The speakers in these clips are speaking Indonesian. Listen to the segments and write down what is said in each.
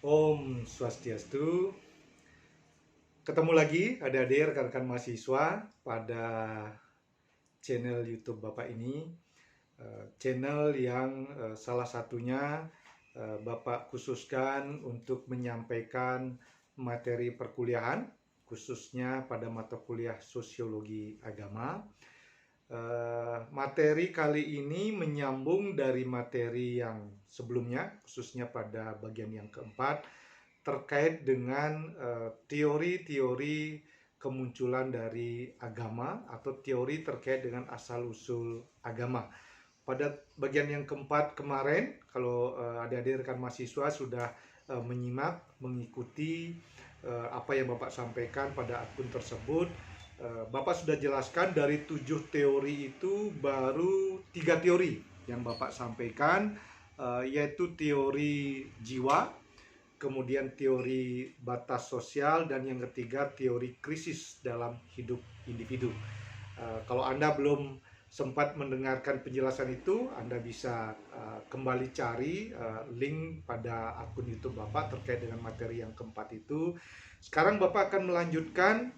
Om Swastiastu. Ketemu lagi adik-adik rekan-rekan mahasiswa pada channel YouTube Bapak ini. Channel yang salah satunya Bapak khususkan untuk menyampaikan materi perkuliahan, khususnya pada mata kuliah Sosiologi Agama. Materi kali ini menyambung dari materi yang sebelumnya, khususnya pada bagian yang keempat, terkait dengan teori-teori kemunculan dari agama atau teori terkait dengan asal-usul agama. Pada bagian yang keempat kemarin, kalau adik-adik rekan mahasiswa sudah menyimak, mengikuti apa yang Bapak sampaikan pada akun tersebut, Bapak sudah jelaskan dari 7 teori itu baru 3 teori yang Bapak sampaikan, yaitu teori jiwa, kemudian teori batas sosial, dan yang ketiga teori krisis dalam hidup individu. Kalau Anda belum sempat mendengarkan penjelasan itu, Anda bisa kembali cari link pada akun YouTube Bapak terkait dengan materi yang keempat itu. Sekarang Bapak akan melanjutkan,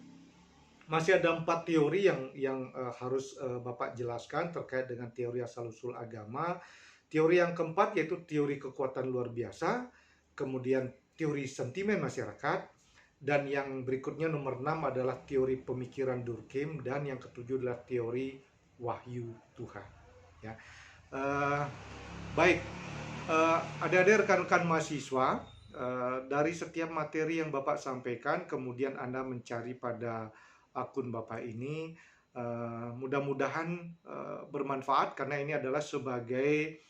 masih ada 4 teori yang harus Bapak jelaskan terkait dengan teori asal-usul agama. Teori yang keempat yaitu teori kekuatan luar biasa, kemudian teori sentimen masyarakat, dan yang berikutnya nomor 6 adalah teori pemikiran Durkheim, dan yang ketujuh adalah teori wahyu Tuhan. Ya. Baik, adik-adik rekan-rekan mahasiswa, dari setiap materi yang Bapak sampaikan, kemudian Anda mencari pada akun Bapak ini, mudah-mudahan bermanfaat, karena ini adalah sebagai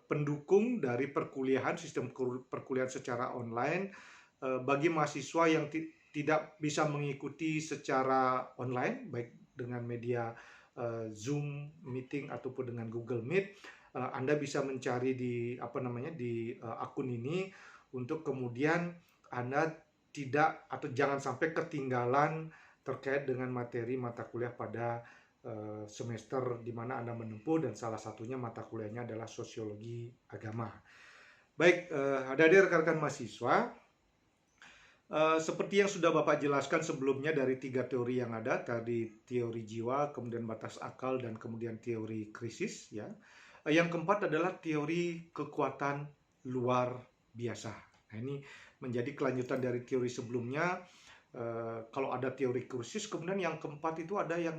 pendukung dari perkuliahan, sistem perkuliahan secara online bagi mahasiswa yang tidak bisa mengikuti secara online, baik dengan media Zoom meeting ataupun dengan Google Meet. Anda bisa mencari di akun ini untuk kemudian Anda tidak atau jangan sampai ketinggalan terkait dengan materi mata kuliah pada semester di mana Anda menempuh, dan salah satunya mata kuliahnya adalah sosiologi agama. Baik, adik-adik rekan-rekan mahasiswa, seperti yang sudah Bapak jelaskan sebelumnya dari 3 teori yang ada, tadi teori jiwa, kemudian batas akal, dan kemudian teori krisis, ya. Yang keempat adalah teori kekuatan luar biasa. Nah, ini menjadi kelanjutan dari teori sebelumnya. Kalau ada teori krisis, kemudian yang keempat itu ada yang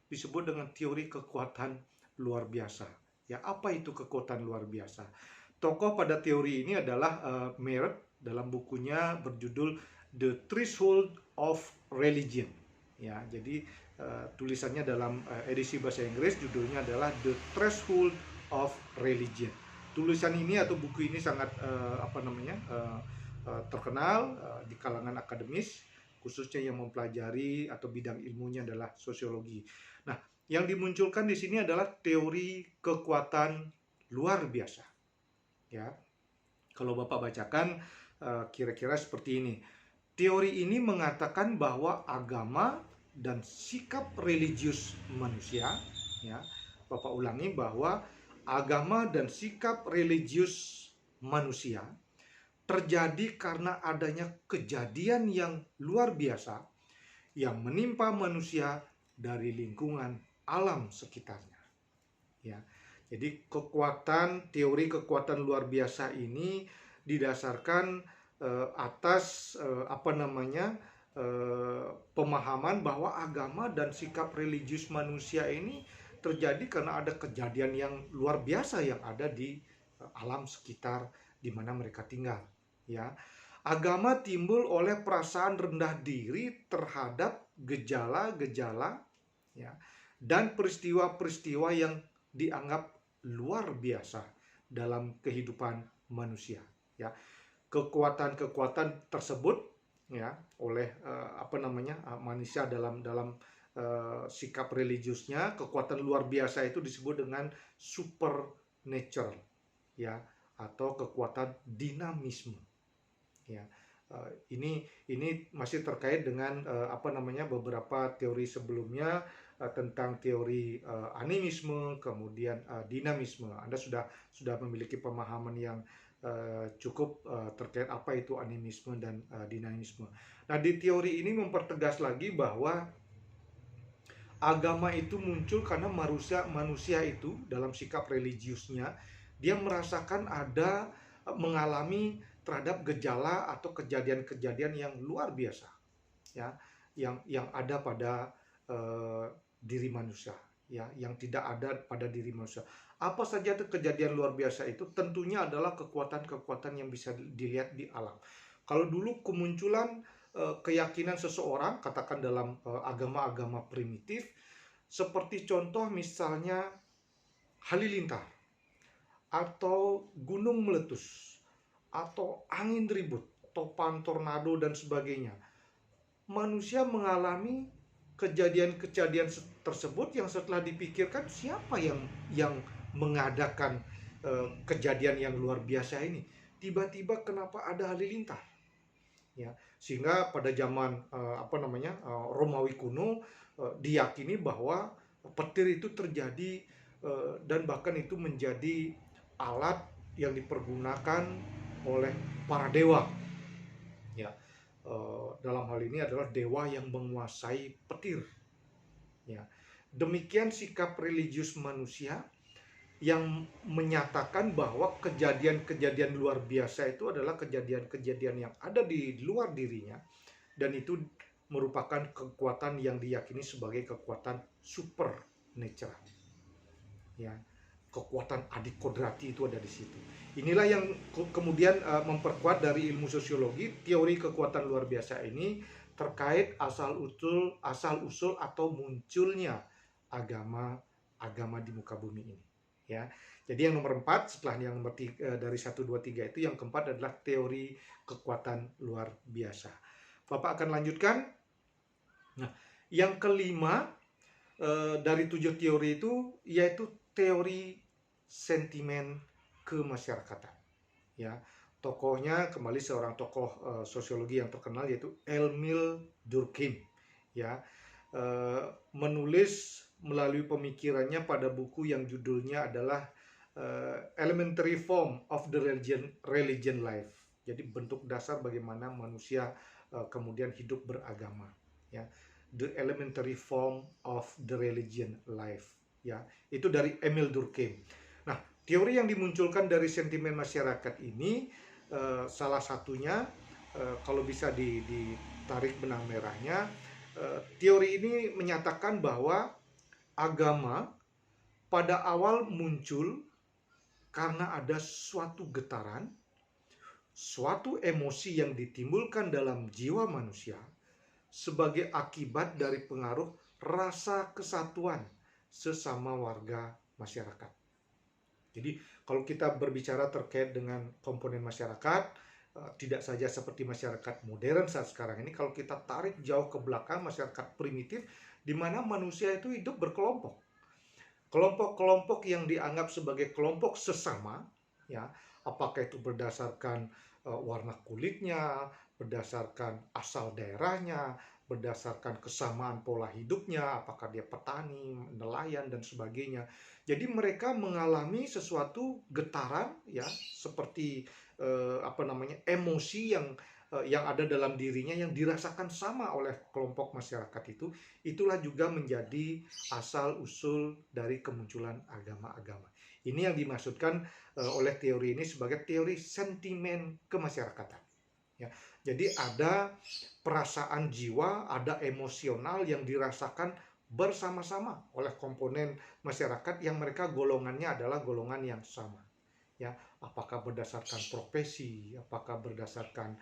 disebut dengan teori kekuatan luar biasa. Ya, apa itu kekuatan luar biasa? Tokoh pada teori ini adalah Merritt dalam bukunya berjudul The Threshold of Religion. Ya, jadi tulisannya dalam edisi bahasa Inggris judulnya adalah The Threshold of Religion. Tulisan ini atau buku ini sangat terkenal di kalangan akademis, khususnya yang mempelajari atau bidang ilmunya adalah sosiologi. Nah, yang dimunculkan di sini adalah teori kekuatan luar biasa. Ya, kalau Bapak bacakan kira-kira seperti ini. Teori ini mengatakan bahwa agama dan sikap religius manusia, ya, Bapak ulangi, bahwa agama dan sikap religius manusia terjadi karena adanya kejadian yang luar biasa yang menimpa manusia dari lingkungan alam sekitarnya. Ya, jadi teori kekuatan luar biasa ini didasarkan atas pemahaman bahwa agama dan sikap religius manusia ini terjadi karena ada kejadian yang luar biasa yang ada di alam sekitar di mana mereka tinggal. Ya, agama timbul oleh perasaan rendah diri terhadap gejala-gejala, ya, dan peristiwa-peristiwa yang dianggap luar biasa dalam kehidupan manusia. Ya, kekuatan-kekuatan tersebut, ya, oleh manusia dalam sikap religiusnya, kekuatan luar biasa itu disebut dengan supernatural, ya, atau kekuatan dinamisme. Ya, ini masih terkait dengan beberapa teori sebelumnya tentang teori animisme, kemudian dinamisme. Anda sudah memiliki pemahaman yang cukup terkait apa itu animisme dan dinamisme. Nah, di teori ini mempertegas lagi bahwa agama itu muncul karena manusia itu dalam sikap religiusnya dia merasakan ada mengalami terhadap gejala atau kejadian-kejadian yang luar biasa, ya, yang ada pada diri manusia, ya, yang tidak ada pada diri manusia. Apa saja itu kejadian luar biasa itu? Tentunya adalah kekuatan-kekuatan yang bisa dilihat di alam. Kalau dulu kemunculan keyakinan seseorang, katakan dalam agama-agama primitif, seperti contoh misalnya halilintar, atau gunung meletus, atau angin ribut, topan tornado dan sebagainya. Manusia mengalami kejadian-kejadian tersebut yang setelah dipikirkan siapa yang mengadakan kejadian yang luar biasa ini? Tiba-tiba kenapa ada halilintar? Ya, sehingga pada zaman Romawi kuno diyakini bahwa petir itu terjadi dan bahkan itu menjadi alat yang dipergunakan oleh para dewa, ya. Dalam hal ini adalah dewa yang menguasai petir, ya. Demikian sikap religius manusia yang menyatakan bahwa kejadian-kejadian luar biasa itu adalah kejadian-kejadian yang ada di luar dirinya, dan itu merupakan kekuatan yang diyakini sebagai kekuatan supernatural, ya. Kekuatan adik kodrati itu ada di situ. Inilah yang kemudian memperkuat dari ilmu sosiologi teori kekuatan luar biasa ini terkait asal usul atau munculnya agama di muka bumi ini, ya. Jadi yang nomor 4 setelah yang nomor 3, dari 1 2 3 itu, yang keempat adalah teori kekuatan luar biasa. Bapak akan lanjutkan. Nah, yang kelima dari 7 teori itu yaitu teori sentimen kemasyarakatan, ya. Tokohnya kembali seorang tokoh sosiologi yang terkenal yaitu Emil Durkheim, ya. Menulis melalui pemikirannya pada buku yang judulnya adalah Elementary Form of the Religion Life. Jadi bentuk dasar bagaimana manusia kemudian hidup beragama, ya. The Elementary Form of the Religion Life, ya. Itu dari Emil Durkheim. Nah, teori yang dimunculkan dari sentimen masyarakat ini salah satunya kalau bisa ditarik benang merahnya, teori ini menyatakan bahwa agama pada awal muncul karena ada suatu getaran, suatu emosi yang ditimbulkan dalam jiwa manusia sebagai akibat dari pengaruh rasa kesatuan sesama warga masyarakat. Jadi kalau kita berbicara terkait dengan komponen masyarakat, tidak saja seperti masyarakat modern saat sekarang ini, kalau kita tarik jauh ke belakang masyarakat primitif di mana manusia itu hidup berkelompok. Kelompok-kelompok yang dianggap sebagai kelompok sesama, ya, apakah itu berdasarkan warna kulitnya, berdasarkan asal daerahnya, berdasarkan kesamaan pola hidupnya, apakah dia petani, nelayan dan sebagainya. Jadi mereka mengalami sesuatu getaran, ya, seperti emosi yang ada dalam dirinya yang dirasakan sama oleh kelompok masyarakat itu. Itulah juga menjadi asal usul dari kemunculan agama-agama. Ini yang dimaksudkan oleh teori ini sebagai teori sentimen kemasyarakatan, ya. Jadi ada perasaan jiwa, ada emosional yang dirasakan bersama-sama oleh komponen masyarakat yang mereka golongannya adalah golongan yang sama, ya. Apakah berdasarkan profesi, apakah berdasarkan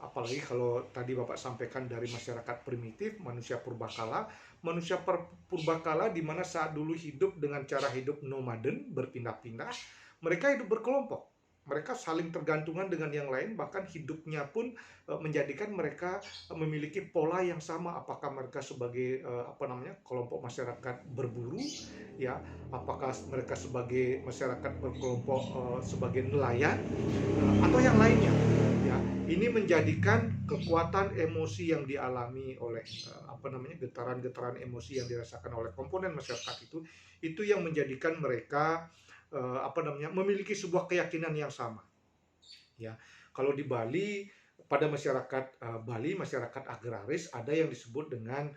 apalagi kalau tadi Bapak sampaikan dari masyarakat primitif, manusia purbakala di mana saat dulu hidup dengan cara hidup nomaden, berpindah-pindah, mereka hidup berkelompok. Mereka saling tergantungan dengan yang lain, bahkan hidupnya pun menjadikan mereka memiliki pola yang sama. Apakah mereka sebagai kelompok masyarakat berburu, ya, apakah mereka sebagai masyarakat berkelompok sebagai nelayan atau yang lainnya, ya. Ini menjadikan kekuatan emosi yang dialami oleh getaran-getaran emosi yang dirasakan oleh komponen masyarakat itu yang menjadikan mereka memiliki sebuah keyakinan yang sama. Ya, kalau di Bali, pada masyarakat Bali, masyarakat agraris, ada yang disebut dengan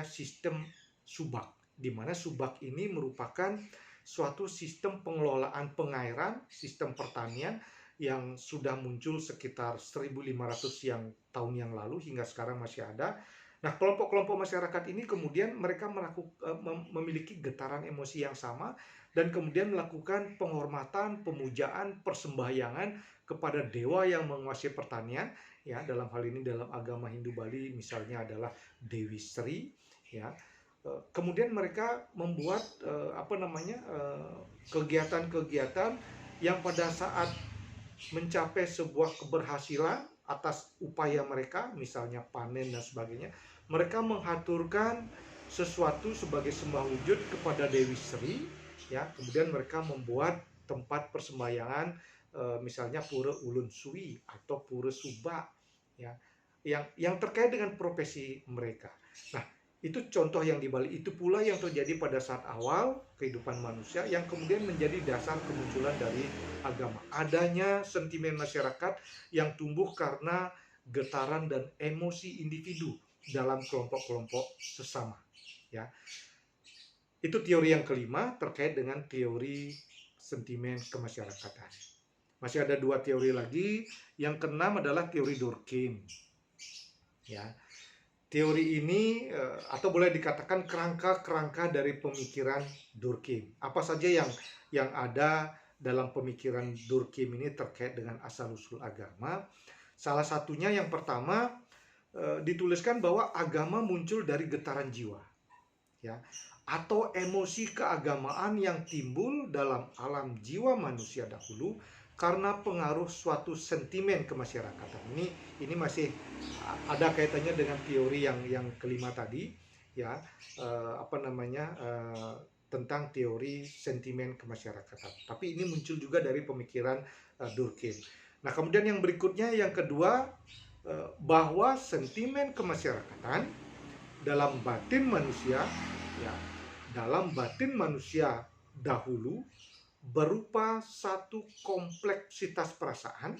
sistem subak, di mana subak ini merupakan suatu sistem pengelolaan pengairan, sistem pertanian yang sudah muncul sekitar 1.500 tahun yang lalu hingga sekarang masih ada. Nah, kelompok-kelompok masyarakat ini kemudian mereka memiliki getaran emosi yang sama dan kemudian melakukan penghormatan, pemujaan, persembahyangan kepada dewa yang menguasai pertanian. Ya, dalam hal ini dalam agama Hindu Bali misalnya adalah Dewi Sri. Ya, kemudian mereka membuat kegiatan-kegiatan yang pada saat mencapai sebuah keberhasilan atas upaya mereka, misalnya panen dan sebagainya, mereka menghaturkan sesuatu sebagai sembah wujud kepada Dewi Sri. Ya, kemudian mereka membuat tempat persembahyangan, misalnya Pura Ulun Sui atau Pura Suba, ya, yang terkait dengan profesi mereka. Nah, itu contoh yang di Bali. Itu pula yang terjadi pada saat awal kehidupan manusia yang kemudian menjadi dasar kemunculan dari agama. Adanya sentimen masyarakat yang tumbuh karena getaran dan emosi individu dalam kelompok-kelompok sesama. Ya, itu teori yang kelima terkait dengan teori sentimen kemasyarakatan. Masih ada 2 teori lagi. Yang keenam adalah teori Durkheim. Ya, teori ini atau boleh dikatakan kerangka-kerangka dari pemikiran Durkheim. Apa saja yang ada dalam pemikiran Durkheim ini terkait dengan asal-usul agama? Salah satunya yang pertama, dituliskan bahwa agama muncul dari getaran jiwa, ya, atau emosi keagamaan yang timbul dalam alam jiwa manusia dahulu karena pengaruh suatu sentimen kemasyarakatan. Ini masih ada kaitannya dengan teori yang kelima tadi, ya, tentang teori sentimen kemasyarakatan. Tapi ini muncul juga dari pemikiran Durkheim. Nah, kemudian yang berikutnya, yang kedua, bahwa sentimen kemasyarakatan dalam batin manusia, ya, dalam batin manusia dahulu berupa satu kompleksitas perasaan,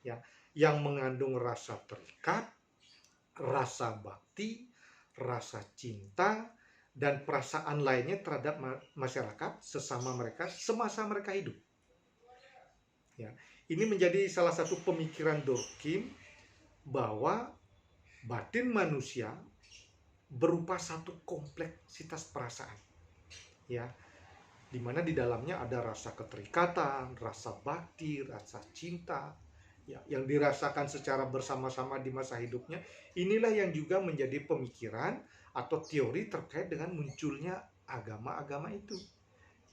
ya, yang mengandung rasa terikat, rasa bakti, rasa cinta, dan perasaan lainnya terhadap masyarakat sesama mereka semasa mereka hidup. Ya, ini menjadi salah satu pemikiran Durkheim bahwa batin manusia berupa satu kompleksitas perasaan, ya, di mana di dalamnya ada rasa keterikatan, rasa bakti, rasa cinta, ya, yang dirasakan secara bersama-sama di masa hidupnya. Inilah yang juga menjadi pemikiran atau teori terkait dengan munculnya agama-agama itu.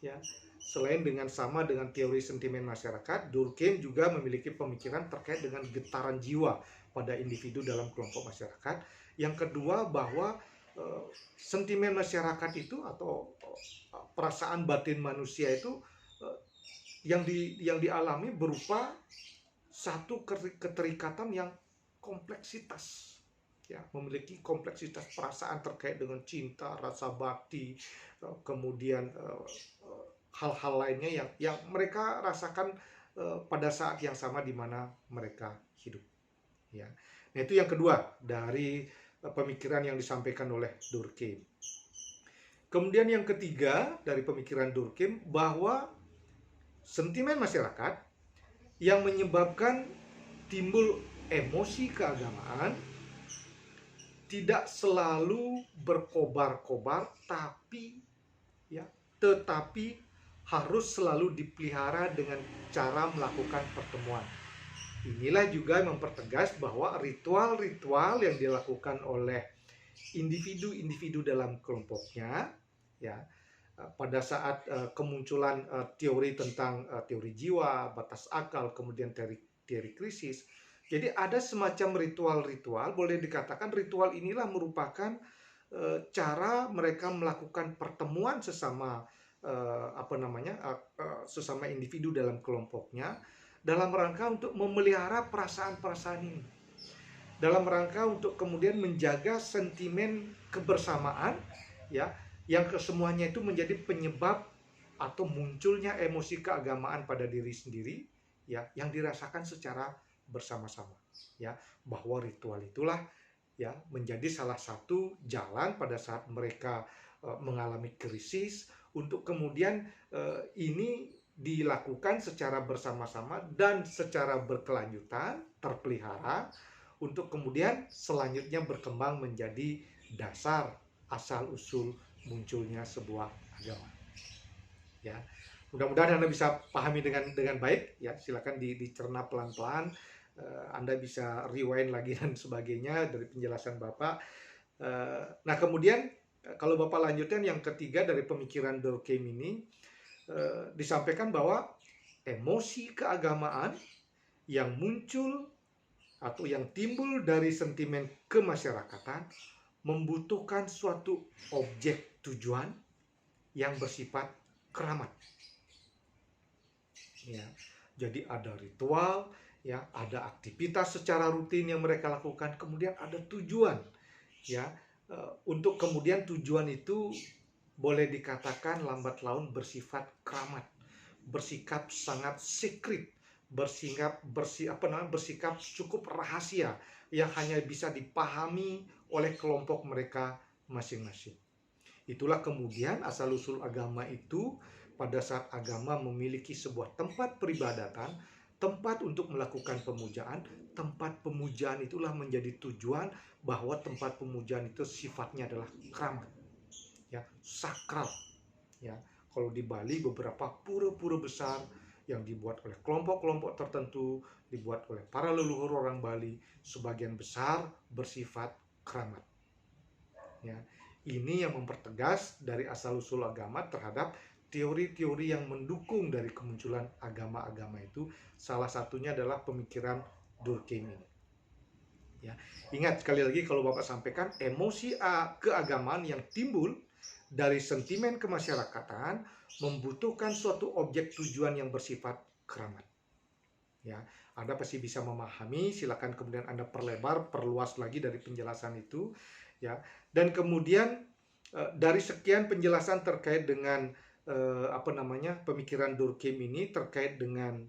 Ya, selain sama dengan teori sentimen masyarakat, Durkheim juga memiliki pemikiran terkait dengan getaran jiwa pada individu dalam kelompok masyarakat. Yang kedua, bahwa sentimen masyarakat itu atau perasaan batin manusia itu yang dialami berupa satu keterikatan yang kompleksitas, ya, memiliki kompleksitas perasaan terkait dengan cinta, rasa bakti, kemudian hal-hal lainnya yang mereka rasakan pada saat yang sama di mana mereka hidup. Ya, nah itu yang kedua dari pemikiran yang disampaikan oleh Durkheim. Kemudian yang ketiga dari pemikiran Durkheim, bahwa sentimen masyarakat yang menyebabkan timbul emosi keagamaan tidak selalu berkobar-kobar, tetapi harus selalu dipelihara dengan cara melakukan pertemuan. Inilah juga mempertegas bahwa ritual-ritual yang dilakukan oleh individu-individu dalam kelompoknya, ya, pada saat kemunculan teori tentang teori jiwa, batas akal, kemudian teori krisis. Jadi ada semacam ritual-ritual, boleh dikatakan ritual inilah merupakan cara mereka melakukan pertemuan sesama sesama individu dalam kelompoknya, dalam rangka untuk memelihara perasaan-perasaan ini, dalam rangka untuk kemudian menjaga sentimen kebersamaan, ya, yang kesemuanya itu menjadi penyebab atau munculnya emosi keagamaan pada diri sendiri, ya, yang dirasakan secara bersama-sama, ya, bahwa ritual itulah ya menjadi salah satu jalan pada saat mereka mengalami krisis untuk kemudian ini dilakukan secara bersama-sama dan secara berkelanjutan terpelihara untuk kemudian selanjutnya berkembang menjadi dasar asal usul munculnya sebuah agama. Ya, mudah-mudahan Anda bisa pahami dengan baik. Ya, silakan dicerna pelan-pelan. Anda bisa rewind lagi dan sebagainya dari penjelasan Bapak. Nah, kemudian kalau Bapak lanjutkan yang ketiga dari pemikiran Durkheim ini, disampaikan bahwa emosi keagamaan yang muncul atau yang timbul dari sentimen kemasyarakatan membutuhkan suatu objek tujuan yang bersifat keramat. Ya, jadi ada ritual, ya, ada aktivitas secara rutin yang mereka lakukan, kemudian ada tujuan, ya, untuk kemudian tujuan itu boleh dikatakan lambat laun bersifat keramat, bersikap sangat secret, bersikap cukup rahasia yang hanya bisa dipahami oleh kelompok mereka masing-masing. Itulah kemudian asal-usul agama itu pada saat agama memiliki sebuah tempat peribadatan, tempat untuk melakukan pemujaan, tempat pemujaan itulah menjadi tujuan bahwa tempat pemujaan itu sifatnya adalah keramat, ya, sakral. Ya, kalau di Bali beberapa pura-pura besar yang dibuat oleh kelompok-kelompok tertentu, dibuat oleh para leluhur orang Bali, sebagian besar bersifat keramat. Ya, ini yang mempertegas dari asal-usul agama terhadap teori-teori yang mendukung dari kemunculan agama-agama itu. Salah satunya adalah pemikiran Durkheim ini. Ya, ingat sekali lagi kalau Bapak sampaikan emosi keagamaan yang timbul dari sentimen kemasyarakatan membutuhkan suatu objek tujuan yang bersifat keramat. Ya, Anda pasti bisa memahami. Silakan kemudian Anda perluas lagi dari penjelasan itu. Ya, dan kemudian dari sekian penjelasan terkait dengan pemikiran Durkheim ini terkait dengan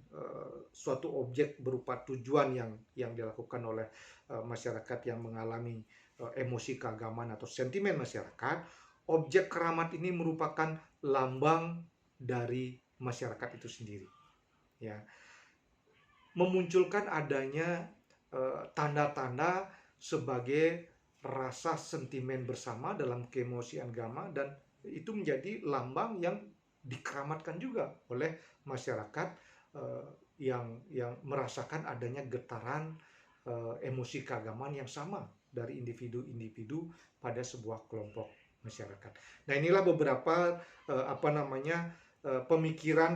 suatu objek berupa tujuan yang dilakukan oleh masyarakat yang mengalami emosi keagamaan atau sentimen masyarakat. Objek keramat ini merupakan lambang dari masyarakat itu sendiri. Ya, memunculkan adanya tanda-tanda sebagai rasa sentimen bersama dalam keemosian agama, dan itu menjadi lambang yang dikeramatkan juga oleh masyarakat yang merasakan adanya getaran emosi keagamaan yang sama dari individu-individu pada sebuah kelompok masyarakat. Nah, inilah beberapa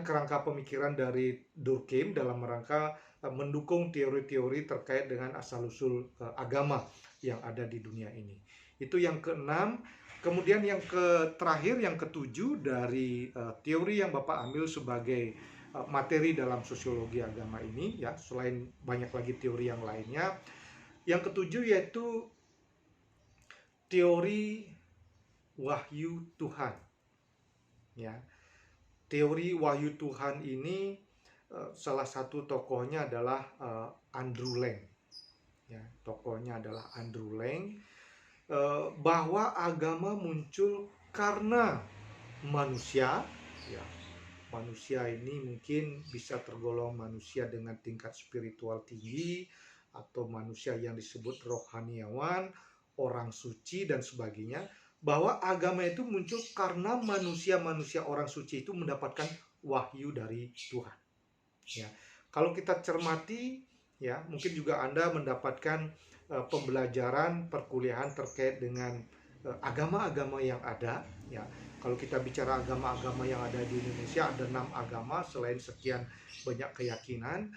kerangka pemikiran dari Durkheim dalam rangka mendukung teori-teori terkait dengan asal-usul agama yang ada di dunia ini. Itu yang keenam. Kemudian yang terakhir, yang ketujuh dari teori yang Bapak ambil sebagai materi dalam sosiologi agama ini, ya, selain banyak lagi teori yang lainnya. Yang ketujuh yaitu teori wahyu Tuhan. Ya, teori wahyu Tuhan ini salah satu tokohnya adalah Andrew Lang. Ya, tokohnya adalah Andrew Lang. Bahwa agama muncul karena manusia, ya, manusia ini mungkin bisa tergolong manusia dengan tingkat spiritual tinggi atau manusia yang disebut rohaniawan, orang suci dan sebagainya, bahwa agama itu muncul karena manusia-manusia orang suci itu mendapatkan wahyu dari Tuhan. Ya, kalau kita cermati, ya, mungkin juga Anda mendapatkan pembelajaran perkuliahan terkait dengan agama-agama yang ada. Ya, kalau kita bicara agama-agama yang ada di Indonesia, ada 6 agama selain sekian banyak keyakinan,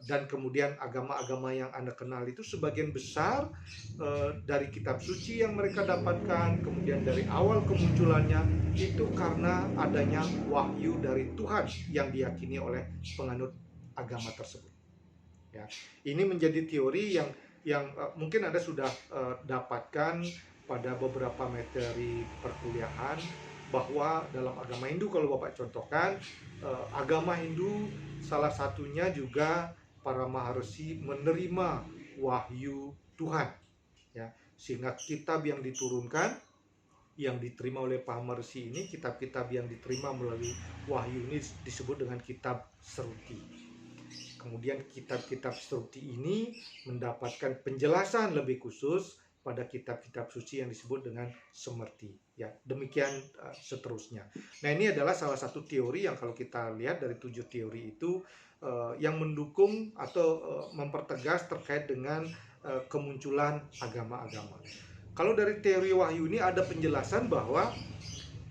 dan kemudian agama-agama yang Anda kenal itu sebagian besar dari kitab suci yang mereka dapatkan, kemudian dari awal kemunculannya itu karena adanya wahyu dari Tuhan yang diyakini oleh penganut agama tersebut. Ya, ini menjadi teori yang mungkin Anda sudah dapatkan pada beberapa materi perkuliahan, bahwa dalam agama Hindu, kalau Bapak contohkan, agama Hindu salah satunya juga para maharsi menerima wahyu Tuhan, ya, sehingga kitab yang diturunkan yang diterima oleh para maharsi ini, kitab-kitab yang diterima melalui wahyu ini disebut dengan kitab Sruti. Kemudian kitab-kitab Sruti ini mendapatkan penjelasan lebih khusus pada kitab-kitab suci yang disebut dengan Smriti, ya, demikian seterusnya. Nah, ini adalah salah satu teori yang kalau kita lihat dari 7 teori itu yang mendukung atau mempertegas terkait dengan kemunculan agama-agama. Kalau dari teori wahyu ini ada penjelasan bahwa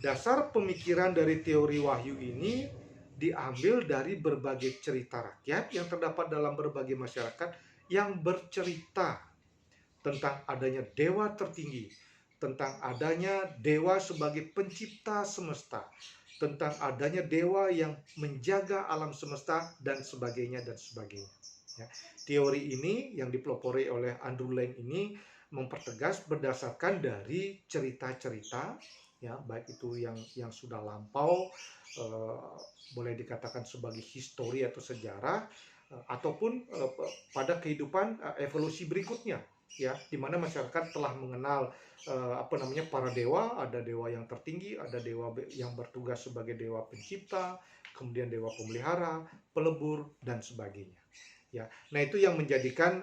dasar pemikiran dari teori wahyu ini diambil dari berbagai cerita rakyat yang terdapat dalam berbagai masyarakat yang bercerita tentang adanya dewa tertinggi, tentang adanya dewa sebagai pencipta semesta, tentang adanya dewa yang menjaga alam semesta, dan sebagainya dan sebagainya. Ya. Teori ini yang dipelopori oleh Andrew Lang ini mempertegas berdasarkan dari cerita-cerita, ya, baik itu yang sudah lampau, boleh dikatakan sebagai histori atau sejarah, ataupun pada kehidupan evolusi berikutnya, ya, di mana masyarakat telah mengenal para dewa. Ada dewa yang tertinggi, ada dewa yang bertugas sebagai dewa pencipta, kemudian dewa pemelihara, pelebur, dan sebagainya, ya. Nah, itu yang menjadikan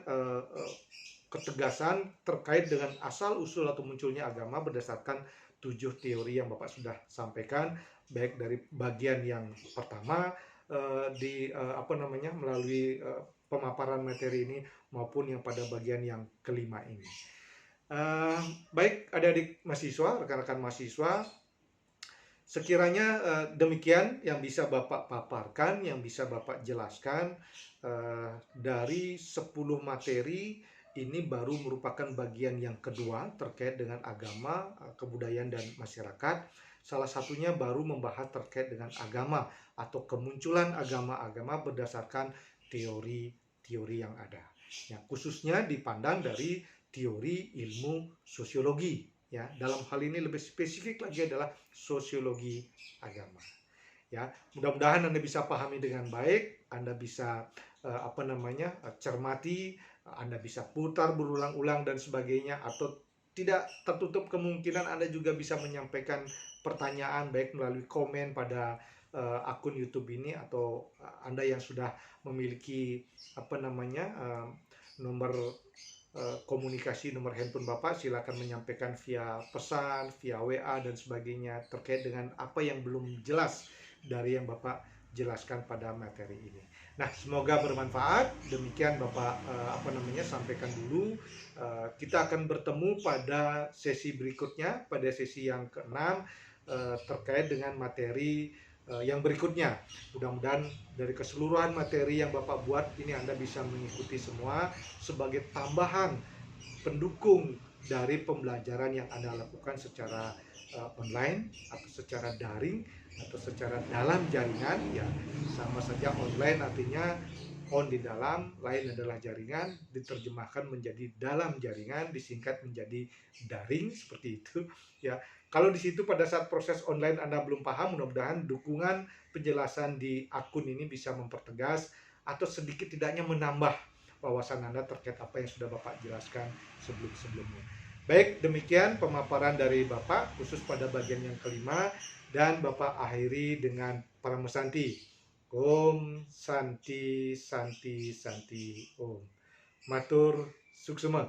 ketegasan terkait dengan asal usul atau munculnya agama berdasarkan 7 teori yang Bapak sudah sampaikan, baik dari bagian yang pertama melalui pemaparan materi ini, maupun yang pada bagian yang kelima ini. Baik adik-adik mahasiswa, rekan-rekan mahasiswa, sekiranya demikian yang bisa Bapak paparkan, yang bisa Bapak jelaskan dari 10 materi ini. Baru merupakan bagian yang kedua terkait dengan agama, kebudayaan, dan masyarakat. Salah satunya baru membahas terkait dengan agama atau kemunculan agama-agama berdasarkan teori-teori yang ada. Ya, khususnya dipandang dari teori ilmu sosiologi. Ya, dalam hal ini lebih spesifik lagi adalah sosiologi agama. Ya, mudah-mudahan Anda bisa pahami dengan baik, Anda bisa cermati, Anda bisa putar berulang-ulang dan sebagainya, atau tidak tertutup kemungkinan Anda juga bisa menyampaikan pertanyaan baik melalui komen pada akun YouTube ini, atau Anda yang sudah memiliki nomor komunikasi, nomor handphone Bapak, silakan menyampaikan via pesan, via WA dan sebagainya terkait dengan apa yang belum jelas dari yang Bapak jelaskan pada materi ini. Nah, semoga bermanfaat. Demikian Bapak sampaikan dulu. Kita akan bertemu pada sesi berikutnya, pada sesi yang ke-6 terkait dengan materi yang berikutnya. Mudah-mudahan dari keseluruhan materi yang Bapak buat ini Anda bisa mengikuti semua sebagai tambahan pendukung dari pembelajaran yang Anda lakukan secara online atau secara daring atau secara dalam jaringan. Ya, sama saja online artinya on di dalam, lain adalah jaringan, diterjemahkan menjadi dalam jaringan, disingkat menjadi daring, seperti itu, ya. Kalau di situ pada saat proses online Anda belum paham, mudah-mudahan dukungan penjelasan di akun ini bisa mempertegas atau sedikit tidaknya menambah wawasan Anda terkait apa yang sudah Bapak jelaskan sebelum-sebelumnya. Baik, demikian pemaparan dari Bapak khusus pada bagian yang kelima, dan Bapak akhiri dengan Paramesanti. Om Santi Santi Santi Om. Matur suksema.